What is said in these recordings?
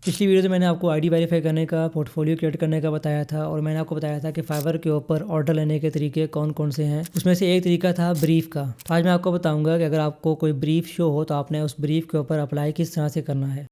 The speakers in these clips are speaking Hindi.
पिछली वीडियो में मैंने आपको आईडी वेरीफाई करने का, पोर्टफोलियो क्रिएट करने का बताया था और मैंने आपको बताया था कि फाइवर के ऊपर ऑर्डर लेने के तरीके कौन कौन से हैं। उसमें से एक तरीका था ब्रीफ का। तो आज मैं आपको बताऊंगा कि अगर आपको कोई ब्रीफ शो हो तो आपने उस ब्रीफ के ऊपर अप्लाई किस तरह से करना है।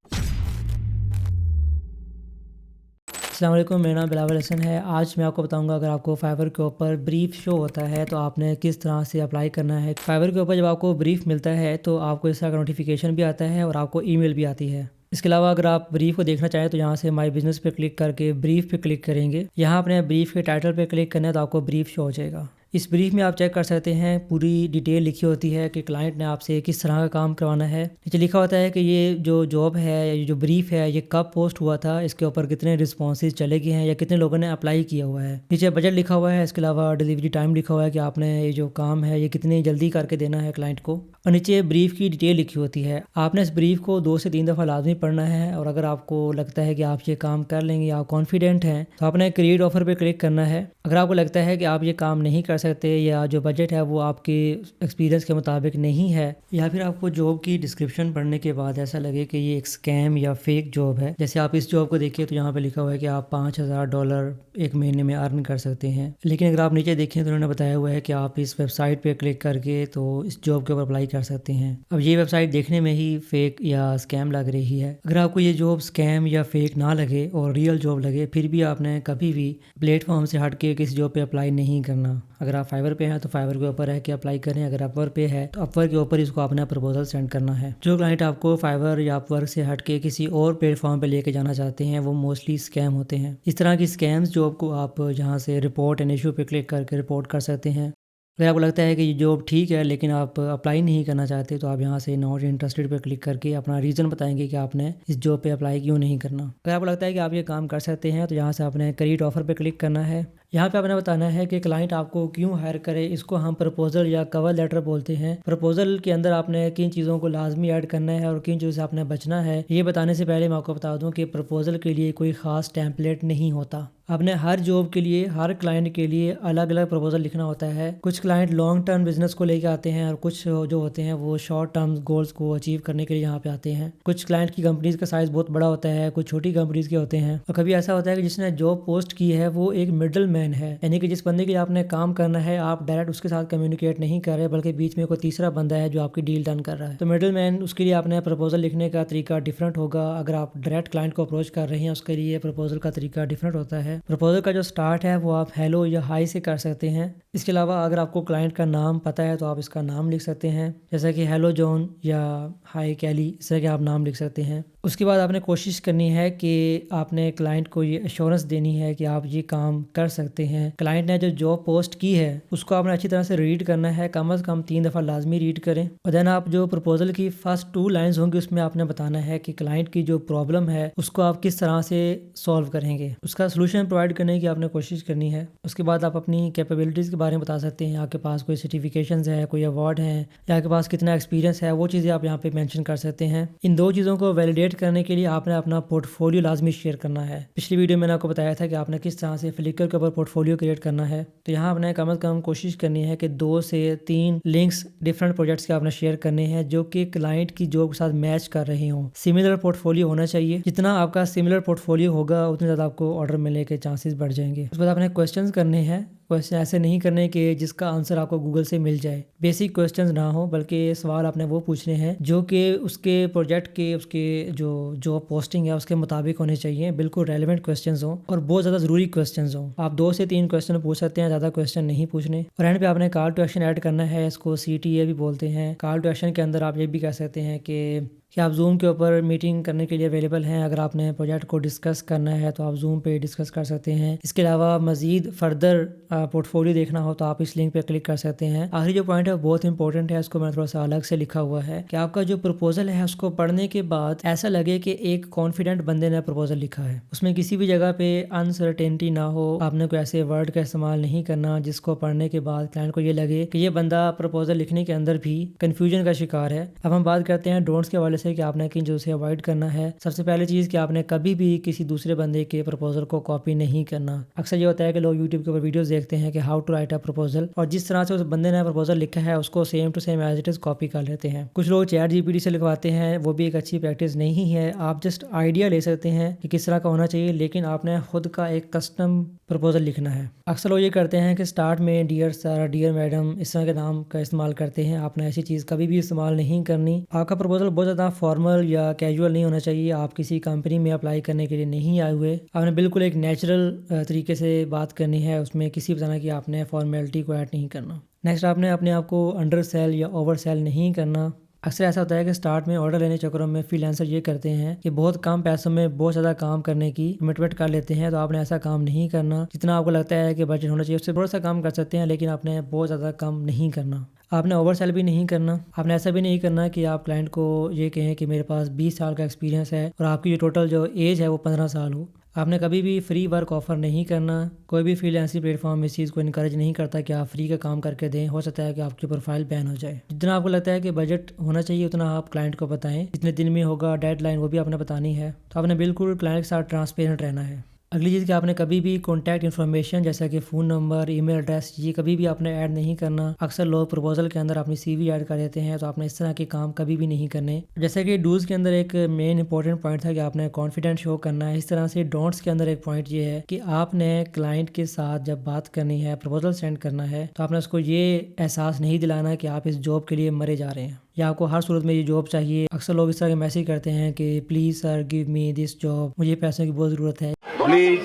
अस्सलाम वालेकुम, मेरा नाम बिलावल हसन है। आज मैं आपको बताऊंगा अगर आपको फाइवर के ऊपर ब्रीफ शो होता है तो आपने किस तरह से अप्लाई करना है। फाइवर के ऊपर जब आपको ब्रीफ मिलता है तो आपको इस तरह का नोटिफिकेशन भी आता है और आपको ईमेल भी आती है। इसके अलावा अगर आप ब्रीफ को देखना चाहें तो यहाँ से माई बिजनेस पे क्लिक करके ब्रीफ पे क्लिक करेंगे। यहाँ अपने ब्रीफ के टाइटल पे क्लिक करना है तो आपको ब्रीफ शो हो जाएगा। इस ब्रीफ में आप चेक कर सकते हैं, पूरी डिटेल लिखी होती है कि क्लाइंट ने आपसे किस तरह का काम करवाना है। नीचे लिखा होता है कि ये जो जॉब है, ये जो ब्रीफ है, ये कब पोस्ट हुआ था, इसके ऊपर कितने रिस्पॉन्सेज चले गए हैं या कितने लोगों ने अप्लाई किया हुआ है। नीचे बजट लिखा हुआ है। इसके अलावा डिलीवरी टाइम लिखा हुआ है कि आपने ये जो काम है ये कितनी जल्दी करके देना है क्लाइंट को। और नीचे ब्रीफ की डिटेल लिखी होती है। आपने इस ब्रीफ को 2 से 3 दफ़ा लाजमी पढ़ना है और अगर आपको लगता है कि आप ये काम कर लेंगे, आप कॉन्फिडेंट हैं, तो आपने क्रिएट ऑफर पे क्लिक करना है। अगर आपको लगता है कि आप ये काम नहीं कर सकते या जो बजट है वो आपके एक्सपीरियंस के मुताबिक नहीं है, या फिर आपको जॉब की डिस्क्रिप्शन पढ़ने के बाद ऐसा लगे कि ये एक स्कैम या फेक जॉब है, जैसे आप इस जॉब को देखिए तो यहाँ पे लिखा हुआ है कि आप $5000 एक महीने में अर्न कर सकते हैं। लेकिन अगर आप नीचे देखें तो उन्होंने बताया हुआ है कि आप इस वेबसाइट पे क्लिक करके तो इस जॉब के ऊपर अप्लाई कर सकते हैं। अब ये वेबसाइट देखने में ही फेक या स्कैम लग रही है। अगर आपको ये जॉब स्कैम या फेक ना लगे और रियल जॉब लगे, फिर भी आपने कभी भी प्लेटफॉर्म से हट के किसी जॉब पे अप्लाई नहीं करना। अगर आप फाइवर पे हैं तो फाइवर के ऊपर है कि अप्लाई करें। अगर अपवर पे है तो अपवर के ऊपर इसको अपना प्रपोजल सेंड करना है। जो क्लाइंट आपको फाइवर या अपवर्क से हट के किसी और प्लेटफॉर्म पे लेके जाना चाहते हैं वो मोस्टली स्कैम होते हैं। इस तरह की स्कैम्स जॉब को आप जहाँ से रिपोर्ट एंड इशू पे क्लिक करके रिपोर्ट कर सकते हैं। अगर आपको लगता है कि ये जॉब ठीक है लेकिन आप अप्लाई नहीं करना चाहते तो आप यहाँ से नॉट इंटरेस्टेड पे क्लिक करके अपना रीज़न बताएंगे कि आपने इस जॉब पे अप्लाई क्यों नहीं करना। अगर आपको लगता है कि आप ये काम कर सकते हैं तो यहाँ से आपने क्रिएट ऑफर पे क्लिक करना है। यहाँ पे आपने बताना है कि क्लाइंट आपको क्यों हायर करे। इसको हम प्रपोजल या कवर लेटर बोलते हैं। प्रपोजल के अंदर आपने किन चीज़ों को लाजमी ऐड करना है और किन चीज़ों से आपने बचना है। ये बताने से पहले मैं आपको बता दूँ कि प्रपोजल के लिए कोई ख़ास टेम्पलेट नहीं होता। आपने हर जॉब के लिए, हर क्लाइंट के लिए अलग अलग प्रपोजल लिखना होता है। कुछ क्लाइंट लॉन्ग टर्म बिजनेस को लेकर आते हैं और कुछ जो होते हैं वो शॉर्ट टर्म गोल्स को अचीव करने के लिए यहाँ पे आते हैं। कुछ क्लाइंट की कंपनीज का साइज़ बहुत बड़ा होता है, कुछ छोटी कंपनीज के होते हैं। और कभी ऐसा होता है कि जिसने जॉब पोस्ट की है वो एक मिडल मैन है, यानी कि जिस बंदे के लिए आपने काम करना है आप डायरेक्ट उसके साथ कम्युनिकेट नहीं कर रहे बल्कि बीच में कोई तीसरा बंदा है जो आपकी डील डन कर रहा है। तो मिडल मैन, उसके लिए आपने प्रपोजल लिखने का तरीका डिफरेंट होगा। अगर आप डायरेक्ट क्लाइंट को अप्रोच कर रहे हैं उसके लिए प्रपोजल का तरीका डिफरेंट होता है। प्रपोजल का जो स्टार्ट है वो आप हेलो या हाई से कर सकते हैं। इसके अलावा अगर आपको क्लाइंट का नाम पता है तो आप इसका नाम लिख सकते हैं, जैसा कि हेलो जॉन या हाई कैली, इस तरह के आप नाम लिख सकते हैं। उसके बाद आपने कोशिश करनी है कि आपने क्लाइंट को ये एश्योरेंस देनी है कि आप ये काम कर सकते हैं। क्लाइंट ने जो जॉब पोस्ट की है उसको आपने अच्छी तरह से रीड करना है, कम से कम 3 दफ़ा लाजमी रीड करें। और देन आप जो प्रपोजल की फर्स्ट 2 लाइंस होंगी उसमें आपने बताना है कि क्लाइंट की जो प्रॉब्लम है उसको आप किस तरह से सॉल्व करेंगे, उसका सोल्यूशन प्रोवाइड करने की आपने कोशिश करनी है। उसके बाद आप अपनी कैपेबिलिटीज़ के बारे में बता सकते हैं। आपके पास कोई सर्टिफिकेशंस है, कोई अवार्ड है या आपके पास कितना एक्सपीरियंस है, वो चीज़ें आप यहाँ पे मेंशन कर सकते हैं। इन 2 चीज़ों को वैलिडेट करने के लिए आपने अपना पोर्टफोलियो लाजमी शेयर करना है। पिछली वीडियो में मैंने आपको बताया था कि आपने किस तरह से फ्लिकर के ऊपर पोर्टफोलियो क्रिएट करना है। तो यहाँ आपने कम से कम कोशिश करनी है कि 2 से 3 लिंक्स डिफरेंट प्रोजेक्ट्स के आपने शेयर करने हैं जो कि क्लाइंट की जॉब के साथ मैच कर रहे हों। सिमिलर पोर्टफोलियो होना चाहिए। जितना आपका सिमिलर पोर्टफोलियो होगा उतने ज़्यादा आपको ऑर्डर मिलने के चांसेस बढ़ जाएंगे। उसके बाद आपने क्वेश्चंस करने हैं। क्वेश्चन ऐसे नहीं करने के जिसका आंसर आपको गूगल से मिल जाए। बेसिक क्वेश्चंस ना हो बल्कि सवाल आपने वो पूछने हैं जो कि उसके प्रोजेक्ट के, उसके जो जॉब पोस्टिंग है उसके मुताबिक होने चाहिए। बिल्कुल रेलेवेंट क्वेश्चंस हों और बहुत ज़्यादा ज़रूरी क्वेश्चंस हों। आप 2 से 3 क्वेश्चन पूछ सकते हैं, ज़्यादा क्वेश्चन नहीं पूछने। और एंड पे आपने कॉल टू एक्शन ऐड करना है। इसको CTA भी बोलते हैं। कॉल टू एक्शन के अंदर आप ये भी कह सकते हैं कि आप जूम के ऊपर मीटिंग करने के लिए अवेलेबल हैं। अगर आपने प्रोजेक्ट को डिस्कस करना है तो आप जूम पे डिस्कस कर सकते हैं। इसके अलावा मज़ीद फर्दर पोर्टफोलियो देखना हो तो आप इस लिंक पे क्लिक कर सकते हैं। आखिरी जो पॉइंट है वो बहुत इंपॉर्टेंट है, इसको मैंने थोड़ा सा अलग से लिखा हुआ है कि आपका जो प्रपोजल है उसको पढ़ने के बाद ऐसा लगे कि एक कॉन्फिडेंट बंदे ने प्रपोजल लिखा है। उसमें किसी भी जगह पे अनसर्टेनिटी ना हो। आपने कोई ऐसे वर्ड का इस्तेमाल नहीं करना जिसको पढ़ने के बाद क्लाइंट को ये लगे कि ये बंदा प्रपोजल लिखने के अंदर भी कन्फ्यूजन का शिकार है। अब हम बात करते हैं डोंट्स के वाले पहले से कि आपने किन चीज़ों से अवॉइड करना है। सबसे पहली चीज़ कि आपने कभी भी किसी दूसरे बंदे के प्रपोजल को कॉपी नहीं करना। अक्सर ये होता है कि लोग यूट्यूब के ऊपर वीडियोस देखते हैं कि how to write a proposal, और जिस तरह से उस बंदे ने प्रपोजल लिखा है उसको same to same as it is copy कर लेते हैं। कुछ लोग चैट जीपीटी से लिखवाते हैं, वो भी एक अच्छी प्रैक्टिस नहीं है। आप जस्ट आइडिया ले सकते हैं कि किस तरह का होना चाहिए, लेकिन आपने खुद का एक कस्टम प्रपोजल लिखना है। अक्सर लोग ये करते हैं कि स्टार्ट में डियर सर, डियर मैडम इस तरह के नाम का इस्तेमाल करते हैं। आपने ऐसी चीज़ कभी भी इस्तेमाल नहीं करनी। आपका प्रपोजल बहुत ज़्यादा फॉर्मल या कैजुअल नहीं होना चाहिए। आप किसी कंपनी में अप्लाई करने के लिए नहीं आए हुए। आपने बिल्कुल एक नेचुरल तरीके से बात करनी है, उसमें किसी भी तरह की आपने फॉर्मेलिटी को ऐड नहीं करना। नेक्स्ट, आपने अपने आप को अंडर सेल या ओवर सेल नहीं करना। अक्सर ऐसा होता है कि स्टार्ट में ऑर्डर लेने चक्करों में फ्रीलांसर ये करते हैं कि बहुत कम पैसों में बहुत ज़्यादा काम करने की कमिटमेंट कर लेते हैं। तो आपने ऐसा काम नहीं करना। जितना आपको लगता है कि बजट होना चाहिए उससे थोड़ा सा काम कर सकते हैं, लेकिन आपने बहुत ज़्यादा काम नहीं करना। आपने ओवर सेल भी नहीं करना। आपने ऐसा भी नहीं करना कि आप क्लाइंट को ये कहें कि मेरे पास 20 साल का एक्सपीरियंस है और आपकी जो टोटल जो एज है वो 15 साल हो। आपने कभी भी फ्री वर्क ऑफर नहीं करना। कोई भी फ्रीलांसिंग प्लेटफॉर्म इस चीज़ को इनकरेज नहीं करता कि आप फ्री का काम करके दें। हो सकता है कि आपकी प्रोफाइल बैन हो जाए। जितना आपको लगता है कि बजट होना चाहिए उतना आप क्लाइंट को बताएं। जितने दिन में होगा डेडलाइन वो भी आपने बतानी है। तो आपने बिल्कुल क्लाइंट के साथ ट्रांसपेरेंट रहना है। अगली चीज़ कि आपने कभी भी कॉन्टैक्ट इन्फॉर्मेशन जैसा कि फ़ोन नंबर, ईमेल एड्रेस, ये कभी भी आपने ऐड नहीं करना। अक्सर लोग प्रपोजल के अंदर अपनी सीवी ऐड कर देते हैं, तो आपने इस तरह के काम कभी भी नहीं करने। जैसे कि डूज़ के अंदर एक मेन इंपॉर्टेंट पॉइंट था कि आपने कॉन्फिडेंस शो करना है। इस तरह से डोंट्स के अंदर एक पॉइंट ये है कि आपने क्लाइंट के साथ जब बात करनी है, प्रपोजल सेंड करना है, तो आपने उसको ये एहसास नहीं दिलाना कि आप इस जॉब के लिए मरे जा रहे हैं या आपको हर सूरत में ये जॉब चाहिए। अक्सर लोग इस तरह के मैसेज करते हैं कि please sir give me this job, मुझे पैसों की बहुत ज़रूरत है प्लीज।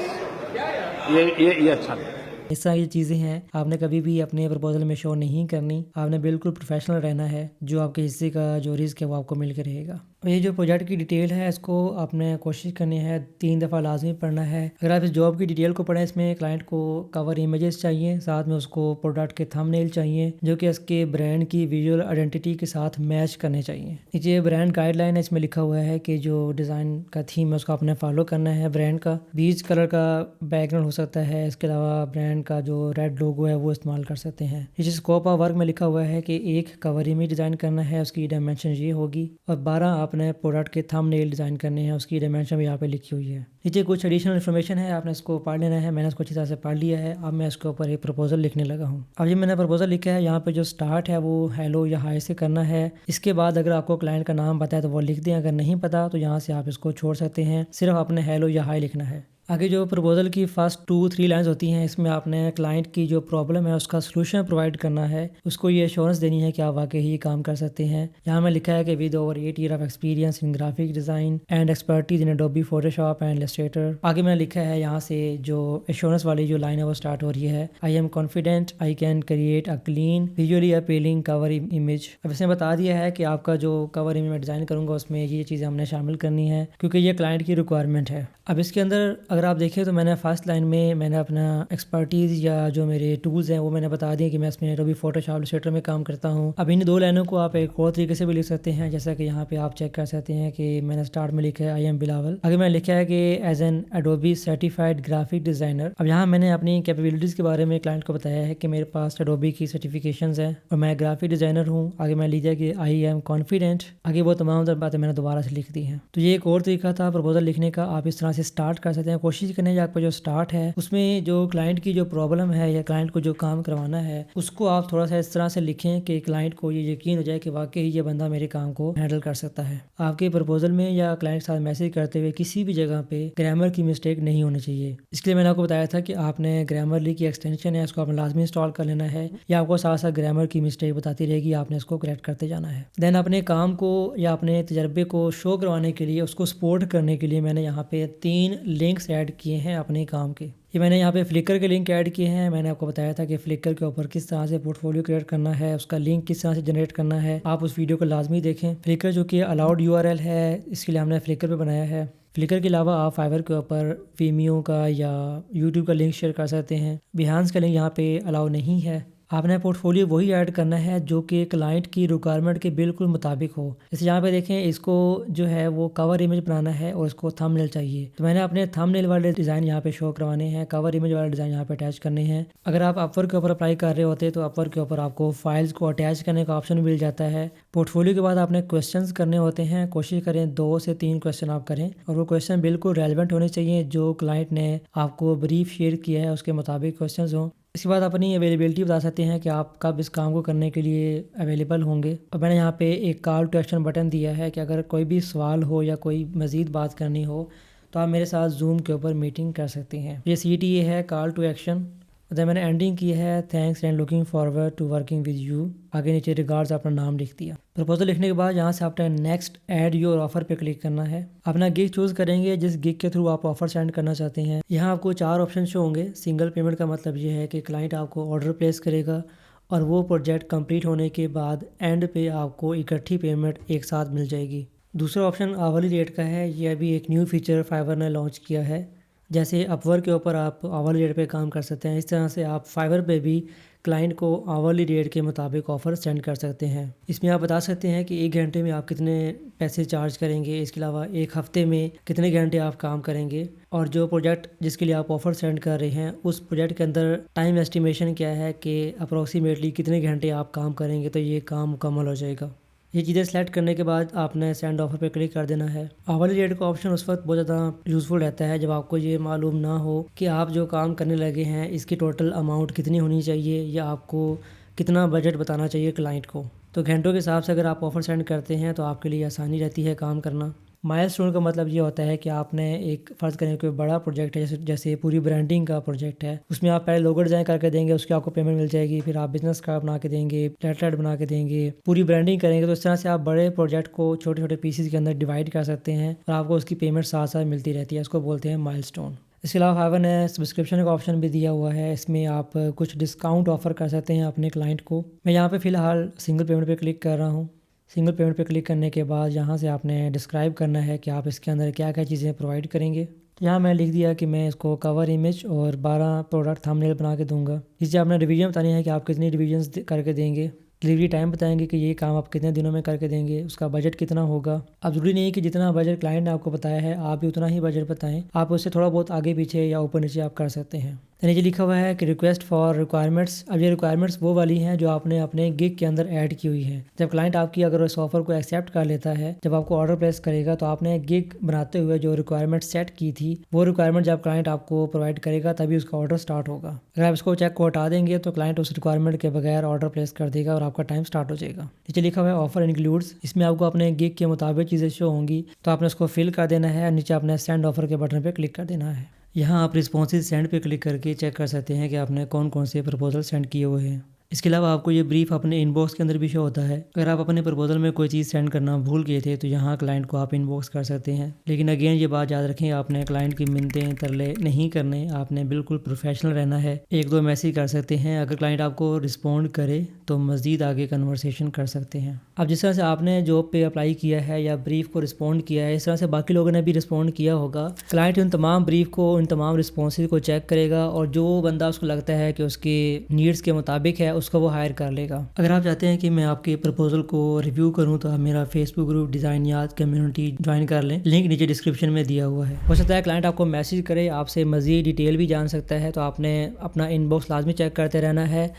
ये अच्छा नहीं। इस तरह की चीज़ें हैं। आपने कभी भी अपने प्रपोजल में शो नहीं करनी। आपने बिल्कुल प्रोफेशनल रहना है। जो आपके हिस्से का जो रिस्क है वो आपको मिल के रहेगा। और ये जो प्रोजेक्ट की डिटेल है इसको आपने कोशिश करनी है 3 दफ़ा लाजमी पढ़ना है। अगर आप इस जॉब की डिटेल को पढ़ें, इसमें क्लाइंट को कवर इमेजेस चाहिए, साथ में उसको प्रोडक्ट के थंबनेल चाहिए जो कि इसके ब्रांड की विजुअल आइडेंटिटी के साथ मैच करने चाहिए। नीचे ब्रांड गाइडलाइन है, इसमें लिखा हुआ है कि जो डिज़ाइन का थीम है उसको आपने फॉलो करना है। ब्रांड का बीच कलर का बैकग्राउंड हो सकता है। इसके अलावा ब्रांड का जो रेड लोगो है वो इस्तेमाल कर सकते हैं। नीचे स्कोप ऑफ वर्क में लिखा हुआ है कि एक कवर इमेज डिज़ाइन करना है, उसकी डायमेंशन ये होगी, और 12 आपने प्रोडक्ट के थंबनेल डिज़ाइन करने हैं, उसकी डायमेंशन भी यहाँ पे लिखी हुई है। नीचे कुछ एडिशनल इन्फॉर्मेशन है, आपने इसको पढ़ लेना है। मैंने इसको अच्छी तरह से पढ़ लिया है। अब मैं इसके ऊपर एक प्रपोजल लिखने लगा हूँ। अब ये मैंने प्रपोजल लिखा है। यहाँ पे जो स्टार्ट है वो हेलो या हाय से करना है। इसके बाद अगर आपको क्लाइंट का नाम पता है तो वो लिख दें, अगर नहीं पता तो यहाँ से आप इसको छोड़ सकते हैं। सिर्फ आपने हेलो या हाय लिखना है। आगे जो प्रपोजल की फर्स्ट 2-3 लाइंस होती हैं, इसमें आपने क्लाइंट की जो प्रॉब्लम है उसका सलूशन प्रोवाइड करना है। उसको ये एश्योरेंस देनी है कि आप वाकई ही काम कर सकते हैं। यहाँ में लिखा है कि with over 8 year of experience in graphic design and expertise in Adobe Photoshop and Illustrator. आगे मैंने लिखा है यहाँ से जो एश्योरेंस वाली जो लाइन है वो स्टार्ट हो रही है। I am confident I can create a clean visually appealing cover image. अब इसने बता दिया है कि आपका जो कवर इमेज मैं डिज़ाइन करूँगा उसमें ये चीज़ें हमने शामिल करनी है क्योंकि ये क्लाइंट की रिक्वायरमेंट है। अब इसके अंदर अगर आप देखें तो मैंने फर्स्ट लाइन में मैंने अपना एक्सपर्टीज़ या जो मेरे टूल्स हैं वो मैंने बता दिए कि मैं इसमें एडोबी फोटोशॉप इलस्ट्रेटर में काम करता हूँ। अब इन 2 लाइनों को आप एक और तरीके से भी लिख सकते हैं, जैसा कि यहाँ पे आप चेक कर सकते हैं कि मैंने स्टार्ट में लिखा है आई एम बिलावल। आगे मैंने लिखा है कि as an Adobe certified graphic designer. अब यहाँ मैंने अपनी कैपेबिलिटीज़ के बारे में क्लाइंट को बताया है कि मेरे पास एडोबी की सर्टिफिकेशंस हैं और मैं ग्राफिक डिज़ाइनर हूँ। आगे मैंने लिखा कि आई एम कॉन्फिडेंट। आगे वो तमाम बातें मैंने दोबारा से लिख दी हैं। तो ये एक और तरीका था प्रपोजल लिखने का। आप इस तरह से स्टार्ट कर सकते हैं। कोशिश करें आपका जो स्टार्ट है उसमें जो क्लाइंट की जो प्रॉब्लम है या क्लाइंट को जो काम करवाना है उसको आप थोड़ा सा इस तरह से लिखें कि क्लाइंट को ये यकीन हो जाए कि वाकई ये बंदा मेरे काम को हैंडल कर सकता है। आपके प्रपोजल में या क्लाइंट के साथ मैसेज करते हुए किसी भी जगह पे ग्रामर की मिस्टेक नहीं होनी चाहिए। इसके लिए मैंने आपको बताया था कि आपने ग्रामरली की एक्सटेंशन है उसको आपने लाजमी इंस्टॉल कर लेना है, या आपको साथ साथ ग्रामर की मिस्टेक बताती रहेगी, आपने इसको करेक्ट करते जाना है। देन अपने काम को या अपने तजर्बे को शो करवाने के लिए, उसको सपोर्ट करने के लिए मैंने यहाँ पे 3 लिंक्स ऐड किए हैं अपने काम के। ये मैंने यहाँ पे फ्लिकर के लिंक ऐड किए हैं। मैंने आपको बताया था कि फ्लिकर के ऊपर किस तरह से पोर्टफोलियो क्रिएट करना है, उसका लिंक किस तरह से जनरेट करना है। आप उस वीडियो को लाजमी देखें। फ्लिकर जो कि अलाउड यूआरएल है, इसके लिए हमने फ्लिकर पे बनाया है। फ्लिकर के अलावा आप फाइवर के ऊपर वीमियो का या यूट्यूब का लिंक शेयर कर सकते हैं। बिहांस का लिंक यहाँ पे अलाउ नहीं है। आपने पोर्टफोलियो वही ऐड करना है जो कि क्लाइंट की रिक्वायरमेंट के बिल्कुल मुताबिक हो। जैसे यहाँ पे देखें, इसको जो है वो कवर इमेज बनाना है और इसको थंबनेल चाहिए, तो मैंने अपने थंबनेल वाले डिज़ाइन यहाँ पे शो करवाने हैं, कवर इमेज वाले डिज़ाइन यहाँ पे अटैच करने हैं। अगर आप अपवर्क के ऊपर अप्लाई कर रहे होते तो अपवर्क के ऊपर आपको फाइल्स को अटैच करने का ऑप्शन मिल जाता है। पोर्टफोलियो के बाद आपने क्वेश्चंस करने होते हैं, कोशिश करें 2 से 3 क्वेश्चन आप करें और वो क्वेश्चन बिल्कुल रेलेवेंट होने चाहिए, जो क्लाइंट ने आपको ब्रीफ शेयर किया है उसके मुताबिक क्वेश्चंस हों। इसके बाद अपनी अवेलेबिलिटी बता सकते हैं कि आप कब इस काम को करने के लिए अवेलेबल होंगे। और मैंने यहाँ पे एक कॉल टू एक्शन बटन दिया है कि अगर कोई भी सवाल हो या कोई मज़ीद बात करनी हो तो आप मेरे साथ जूम के ऊपर मीटिंग कर सकते हैं। ये CTA है, कॉल टू एक्शन। उधर मैंने एंडिंग की है, thanks and looking forward to working with you. आगे नीचे रिगार्ड्स अपना नाम लिख दिया। प्रपोजल लिखने के बाद यहाँ से आपने नेक्स्ट ऐड योर ऑफर पे क्लिक करना है। अपना गिग चूज़ करेंगे जिस गिग के थ्रू आप ऑफर सेंड करना चाहते हैं। यहाँ आपको 4 ऑप्शन शो होंगे। सिंगल पेमेंट का मतलब ये है कि क्लाइंट आपको ऑर्डर प्लेस करेगा और वो प्रोजेक्ट कंप्लीट होने के बाद एंड पे आपको इकट्ठी पेमेंट एक साथ मिल जाएगी। दूसरा ऑप्शन आवरली रेट का है। ये अभी एक न्यू फीचर फाइवर ने लॉन्च किया है। जैसे अपवर्क के ऊपर आप आवरली रेट पे काम कर सकते हैं, इस तरह से आप फाइवर पे भी क्लाइंट को आवरली रेट के मुताबिक ऑफ़र सेंड कर सकते हैं। इसमें आप बता सकते हैं कि 1 घंटे में आप कितने पैसे चार्ज करेंगे, इसके अलावा 1 हफ़्ते में कितने घंटे आप काम करेंगे और जो प्रोजेक्ट जिसके लिए आप ऑफ़र सेंड कर रहे हैं उस प्रोजेक्ट के अंदर टाइम एस्टिमेशन क्या है कि अप्रॉक्सीमेटली कितने घंटे आप काम करेंगे तो ये काम मुकम्मल हो जाएगा। ये चीज़ें सेलेक्ट करने के बाद आपने सेंड ऑफर पे क्लिक कर देना है। आवरली रेट का ऑप्शन उस वक्त बहुत ज़्यादा यूज़फुल रहता है जब आपको ये मालूम ना हो कि आप जो काम करने लगे हैं इसकी टोटल अमाउंट कितनी होनी चाहिए या आपको कितना बजट बताना चाहिए क्लाइंट को। तो घंटों के हिसाब से अगर आप ऑफ़र सेंड करते हैं तो आपके लिए आसानी रहती है काम करना। माइलस्टोन का मतलब ये होता है कि आपने एक फ़र्ज़ करें कोई बड़ा प्रोजेक्ट है, जैसे पूरी ब्रांडिंग का प्रोजेक्ट है, उसमें आप पहले लोगो डिज़ाइन करके देंगे, उसकी आपको पेमेंट मिल जाएगी, फिर आप बिज़नेस कार्ड बना के देंगे, लेटरहेड बना के देंगे, पूरी ब्रांडिंग करेंगे। तो इस तरह से आप बड़े प्रोजेक्ट को छोटे छोटे पीसेस के अंदर डिवाइड कर सकते हैं और आपको उसकी पेमेंट साथ साथ मिलती रहती है। इसको बोलते हैं माइलस्टोन। इसके अलावा फाइवर ने सब्सक्रिप्शन का ऑप्शन भी दिया हुआ है। इसमें आप कुछ डिस्काउंट ऑफ़र कर सकते हैं अपने क्लाइंट को। मैं यहाँ पे फ़िलहाल सिंगल पेमेंट पे क्लिक कर रहा हूँ। सिंगल पेमेंट पे क्लिक करने के बाद यहाँ से आपने डिस्क्राइब करना है कि आप इसके अंदर क्या क्या चीज़ें प्रोवाइड करेंगे। तो यहाँ मैं लिख दिया कि मैं इसको कवर इमेज और 12 प्रोडक्ट थंबनेल बना के दूंगा। इससे आपने रिवीजन बतानी है कि आप कितनी रिवीजन्स करके देंगे। डिलीवरी टाइम बताएंगे कि ये काम आप कितने दिनों में करके देंगे, उसका बजट कितना होगा। अब ज़रूरी नहीं है कि जितना बजट क्लाइंट ने आपको बताया है आप भी उतना ही बजट बताएं, आप उससे थोड़ा बहुत आगे पीछे या ऊपर नीचे आप कर सकते हैं। नीचे लिखा हुआ है कि रिक्वेस्ट फॉर रिक्वायरमेंट्स। अब ये रिक्वायरमेंट्स वो वाली हैं जो आपने अपने गिग के अंदर ऐड की हुई है। जब क्लाइंट आपकी अगर उस ऑफर को एक्सेप्ट कर लेता है, जब आपको ऑर्डर प्लेस करेगा तो आपने गिग बनाते हुए जो रिक्वायरमेंट सेट की थी वो रिक्वायरमेंट जब क्लाइंट आपको प्रोवाइड करेगा तभी उसका ऑर्डर स्टार्ट होगा। अगर आप इसको चेक को हटा देंगे तो क्लाइंट उस रिक्वायरमेंट के बगैर ऑर्डर प्लेस कर देगा और आपका टाइम स्टार्ट हो जाएगा। नीचे लिखा हुआ है ऑफर इंक्लूड्स। इसमें आपको अपने गिग के मुताबिक चीज़ें शो होंगी तो आपने उसको फिल कर देना है। नीचे आपने सेंड ऑफर के बटन पर क्लिक कर देना है। यहाँ आप रिस्पॉन्सिव सेंड पे क्लिक करके चेक कर सकते हैं कि आपने कौन कौन से प्रपोजल सेंड किए हुए हैं। इसके अलावा आपको ये ब्रीफ अपने इनबॉक्स के अंदर भी शो होता है। अगर आप अपने प्रपोजल में कोई चीज़ सेंड करना भूल गए थे तो यहाँ क्लाइंट को आप इनबॉक्स कर सकते हैं। लेकिन अगेन ये बात याद रखें, आपने क्लाइंट की मिन्नतें तरले नहीं करने, आपने बिल्कुल प्रोफेशनल रहना है। 1-2 मैसेज कर सकते हैं। अगर क्लाइंट आपको रिस्पॉन्ड करे तो मज़ीद आगे कन्वर्सेशन कर सकते हैं। अब जिस तरह से आपने जॉब पे अप्लाई किया है या ब्रीफ को रिस्पॉन्ड किया है, इस तरह से बाकी लोगों ने भी रिस्पॉन्ड किया होगा। क्लाइंट उन तमाम ब्रीफ को, उन तमाम रिस्पॉन्सेज को चेक करेगा और जो बंदा उसको लगता है कि उसके नीड्स के मुताबिक है उसको वो हायर कर लेगा। अगर आप चाहते हैं कि मैं आपके प्रपोजल को रिव्यू करूं तो आप मेरा फेसबुक ग्रुप डिज़ाइन याद कम्युनिटी ज्वाइन कर लें। लिंक नीचे डिस्क्रिप्शन में दिया हुआ है। हो सकता है क्लाइंट आपको मैसेज करे, आपसे मज़ीद डिटेल भी जान सकता है, तो आपने अपना इनबॉक्स लाजमी चेक करते रहना है।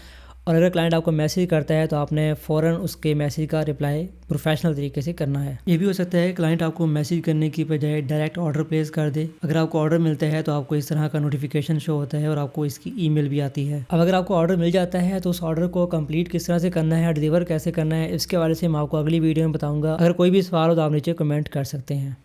और अगर क्लाइंट आपको मैसेज करता है तो आपने फ़ौरन उसके मैसेज का रिप्लाई प्रोफेशनल तरीके से करना है। ये भी हो सकता है क्लाइंट आपको मैसेज करने की बजाय डायरेक्ट ऑर्डर प्लेस कर दे। अगर आपको ऑर्डर मिलता है तो आपको इस तरह का नोटिफिकेशन शो होता है और आपको इसकी ईमेल भी आती है। अब अगर आपको ऑर्डर मिल जाता है तो उस ऑर्डर को कंप्लीट किस तरह से करना है, डिलीवर कैसे करना है, इसके बारे से मैं आपको अगली वीडियो में बताऊँगा। अगर कोई भी सवाल हो तो आप नीचे कमेंट कर सकते हैं।